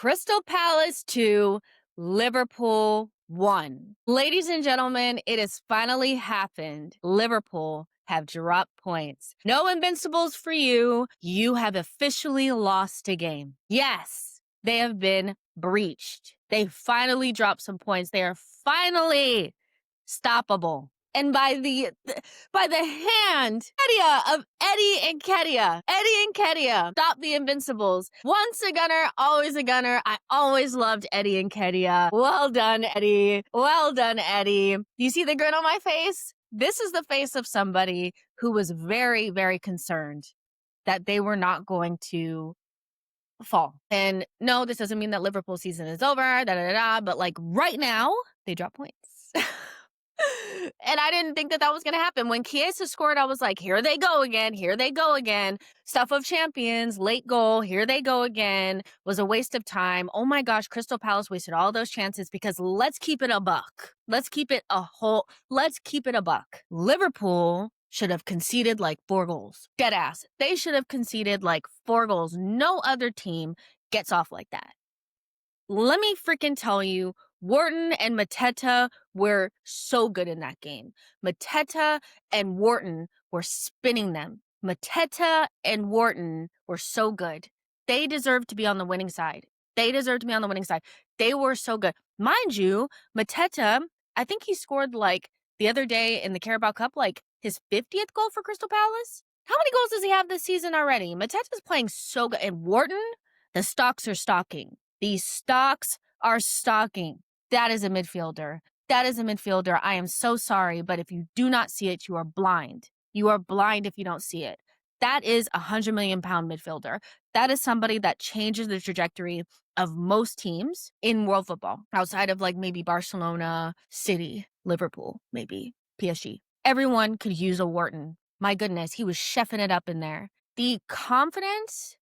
Crystal Palace 2, Liverpool 1. Ladies and gentlemen, it has finally happened. Liverpool have dropped points. No Invincibles for you. You have officially lost a game. Yes, they have been breached. They finally dropped some points. They are finally stoppable. And by the hand of Eddie Nketiah. Eddie Nketiah stopped the Invincibles. Once a gunner, always a gunner. I always loved Eddie Nketiah. Well done, Eddie. Well done, Eddie. You see the grin on my face? This is the face of somebody who was very, very concerned that they were not going to fall. And no, this doesn't mean that Liverpool season is over, but like right now, they drop points. And I didn't think that that was going to happen. When Chiesa scored, I was like, here they go again. Here they go again. Stuff of champions, late goal. Here they go again. Was a waste of time. Oh my gosh, Crystal Palace wasted all those chances because let's keep it a buck. Let's keep it a buck. Liverpool should have conceded like 4 goals. Dead ass. They should have conceded like 4 goals. No other team gets off like that. Let me freaking tell you, Wharton and Mateta were so good in that game. Mateta and Wharton were spinning them. Mateta and Wharton were so good. They deserved to be on the winning side. They were so good. Mind you, Mateta, I think he scored like the other day in the Carabao Cup, like his 50th goal for Crystal Palace. How many goals does he have this season already? Mateta's playing so good. And Wharton, the stocks are stocking. These stocks are stocking. That is a midfielder. I am so sorry, but if you do not see it, you are blind. You are blind if you don't see it. That is a 100 million pound midfielder. That is somebody that changes the trajectory of most teams in world football, outside of like maybe Barcelona, City, Liverpool, maybe PSG. Everyone could use a Wharton. My goodness, he was chefing it up in there. The confidence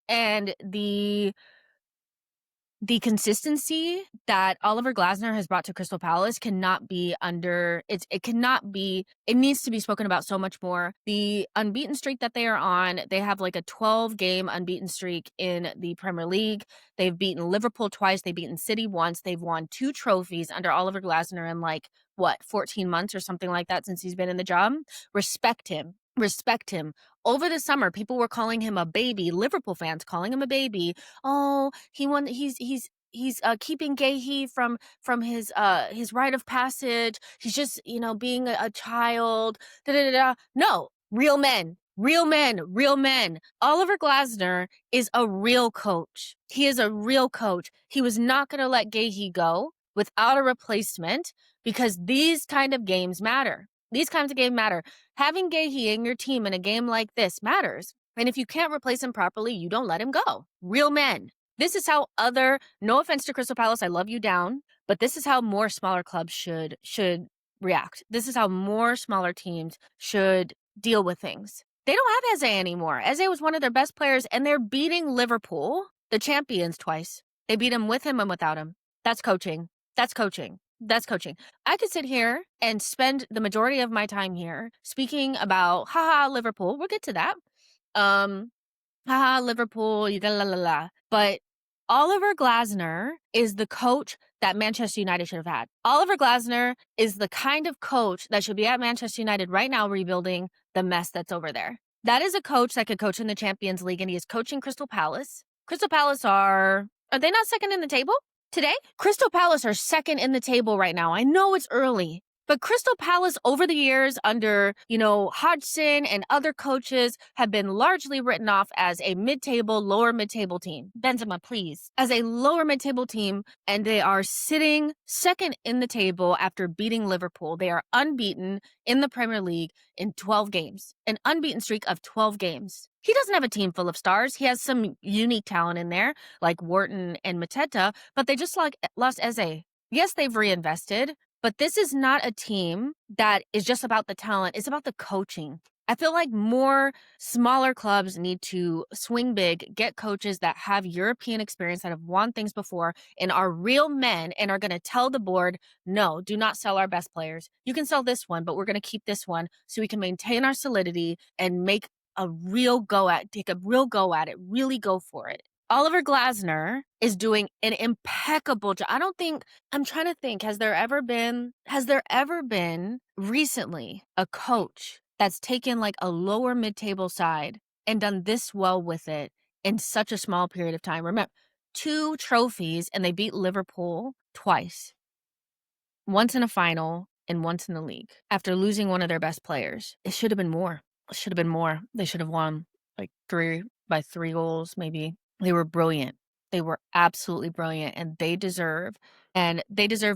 and the consistency that Oliver Glasner has brought to Crystal Palace cannot be it needs to be spoken about so much more. The unbeaten streak that they are on, they have like a 12-game unbeaten streak in the Premier League. They've beaten Liverpool twice. They've beaten City once. They've won 2 trophies under Oliver Glasner in 14 months or something like that since he's been in the job. Respect him. Over the summer, people were calling him a baby. Liverpool fans calling him a baby. Oh, he won. He's keeping Guéhi from his rite of passage. He's just being a child. No, real men. Oliver Glasner is a real coach. He is a real coach. He was not going to let Guéhi go without a replacement because these kind of games matter. Having Guéhi in your team in a game like this matters. And if you can't replace him properly, you don't let him go. Real men. This is how no offense to Crystal Palace, I love you down, but this is how more smaller clubs should react. This is how more smaller teams should deal with things. They don't have Eze anymore. Eze was one of their best players, and they're beating Liverpool, the champions, twice. They beat him with him and without him. That's coaching. I could sit here and spend the majority of my time here speaking about, Liverpool. We'll get to that. Liverpool, la. But Oliver Glasner is the coach that Manchester United should have had. Oliver Glasner is the kind of coach that should be at Manchester United right now rebuilding the mess that's over there. That is a coach that could coach in the Champions League, and he is coaching Crystal Palace. Crystal Palace are they not second in the table today? Crystal Palace are second in the table right now. I know it's early, but Crystal Palace over the years under, Hodgson and other coaches have been largely written off as a lower mid-table team. Benzema, please. As a lower mid-table team, and they are sitting second in the table after beating Liverpool. They are unbeaten in the Premier League in 12 games. An unbeaten streak of 12 games. He doesn't have a team full of stars. He has some unique talent in there, like Wharton and Mateta, but they just lost Eze. Yes, they've reinvested, but this is not a team that is just about the talent. It's about the coaching. I feel like more smaller clubs need to swing big, get coaches that have European experience, that have won things before, and are real men and are going to tell the board, no, do not sell our best players. You can sell this one, but we're going to keep this one so we can maintain our solidity and take a real go at it, really go for it. Oliver Glasner is doing an impeccable job. I'm trying to think, has there ever been recently a coach that's taken like a lower mid-table side and done this well with it in such a small period of time? Remember, 2 trophies, and they beat Liverpool twice. Once in a final and once in the league after losing one of their best players. It should have been more. It should have been more. They should have won like 3 goals, maybe. They were brilliant. They were absolutely brilliant, and they deserve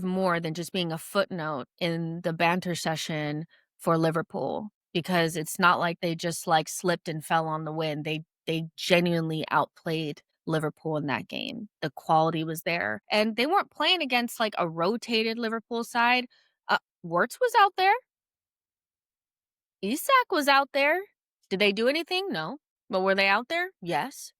more than just being a footnote in the banter session for Liverpool, because it's not like they just like slipped and fell on the win. They genuinely outplayed Liverpool in that game. The quality was there, and they weren't playing against like a rotated Liverpool side. Wirtz was out there. Isak was out there. Did they do anything? No. But were they out there? Yes.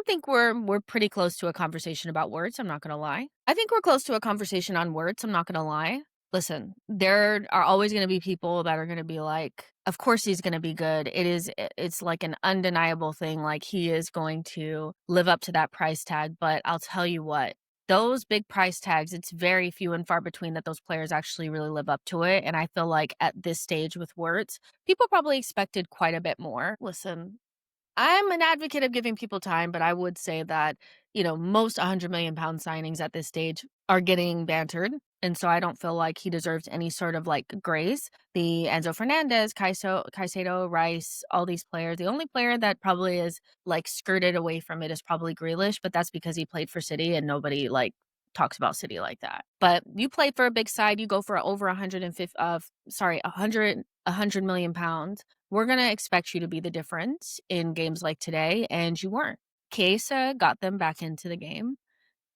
Think we're pretty close to a conversation about Wirtz, I'm not gonna lie. I think we're close to a conversation on Wirtz, I'm not gonna lie. Listen, there are always gonna be people that are gonna be like, "Of course he's gonna be good." It's like an undeniable thing, like, he is going to live up to that price tag, but I'll tell you what, those big price tags, it's very few and far between that those players actually really live up to it, and I feel like at this stage with Wirtz, people probably expected quite a bit more. Listen, I'm an advocate of giving people time, but I would say that, most 100 million pound signings at this stage are getting bantered. And so I don't feel like he deserves any sort of like grace. The Enzo Fernandez, Caicedo, Rice, all these players. The only player that probably is like skirted away from it is probably Grealish, but that's because he played for City and nobody like talks about City like that. But you play for a big side, you go for over 150 100 million pounds. We're going to expect you to be the difference in games like today, and you weren't. Chiesa got them back into the game,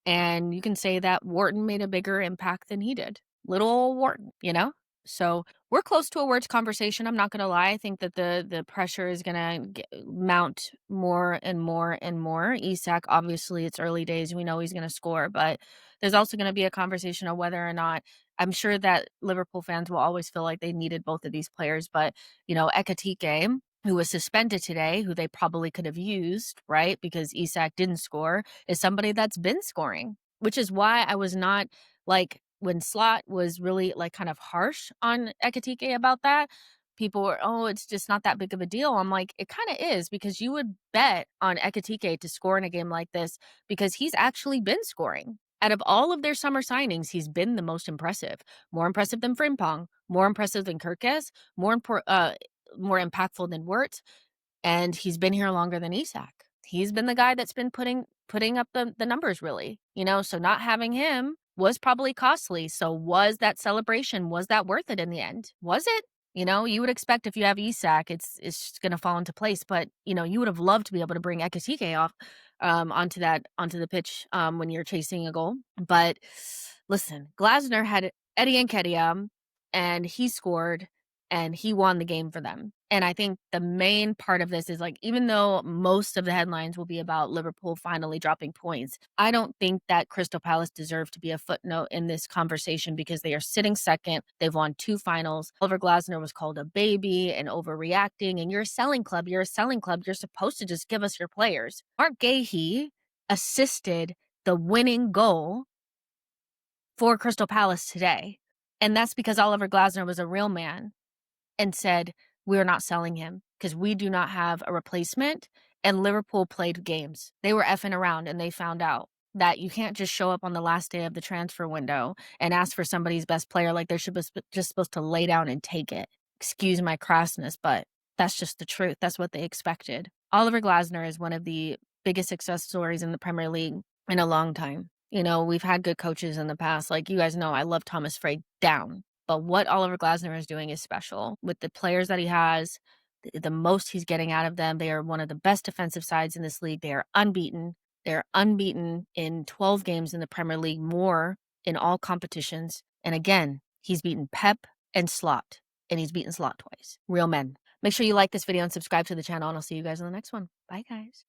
and you can say that Wharton made a bigger impact than he did. Little old Wharton, you know? So we're close to a words conversation. I'm not gonna lie. I think that the pressure is gonna mount more and more and more. Isak, obviously, it's early days. We know he's gonna score, but there's also gonna be a conversation of whether or not. I'm sure that Liverpool fans will always feel like they needed both of these players, but Ekatike, who was suspended today, who they probably could have used, right? Because Isak didn't score, is somebody that's been scoring, which is why I was not like when Slot was really like kind of harsh on Ekatike about that. People were, oh, it's just not that big of a deal. I'm like, it kind of is, because you would bet on Ekatike to score in a game like this because he's actually been scoring. Out of all of their summer signings, he's been the most impressive. More impressive than Frimpong, more impressive than Kirkes, more impactful than Wirtz, and he's been here longer than Isak. He's been the guy that's been putting up the numbers, really. So not having him was probably costly. So was that celebration, was that worth it in the end? Was it? You would expect if you have Isak, it's going to fall into place. But you would have loved to be able to bring Ekatike off onto the pitch when you're chasing a goal. But listen, Glasner had Eddie Nketiah, and he scored, and he won the game for them. And I think the main part of this is like, even though most of the headlines will be about Liverpool finally dropping points, I don't think that Crystal Palace deserve to be a footnote in this conversation because they are sitting second. They've won 2 finals. Oliver Glasner was called a baby and overreacting. And you're a selling club. You're a selling club. You're supposed to just give us your players. Mark Guéhi assisted the winning goal for Crystal Palace today. And that's because Oliver Glasner was a real man and said, we're not selling him because we do not have a replacement. And Liverpool played games. They were effing around, and they found out that you can't just show up on the last day of the transfer window and ask for somebody's best player like they're just supposed to lay down and take it. Excuse my crassness, but that's just the truth. That's what they expected. Oliver Glasner is one of the biggest success stories in the Premier League in a long time. We've had good coaches in the past. Like you guys know, I love Thomas Frey down. But what Oliver Glasner is doing is special. With the players that he has, the most he's getting out of them. They are one of the best defensive sides in this league. They are unbeaten. They're unbeaten in 12 games in the Premier League, more in all competitions. And again, he's beaten Pep and Slot, and he's beaten Slot twice. Real men. Make sure you like this video and subscribe to the channel, and I'll see you guys in the next one. Bye, guys.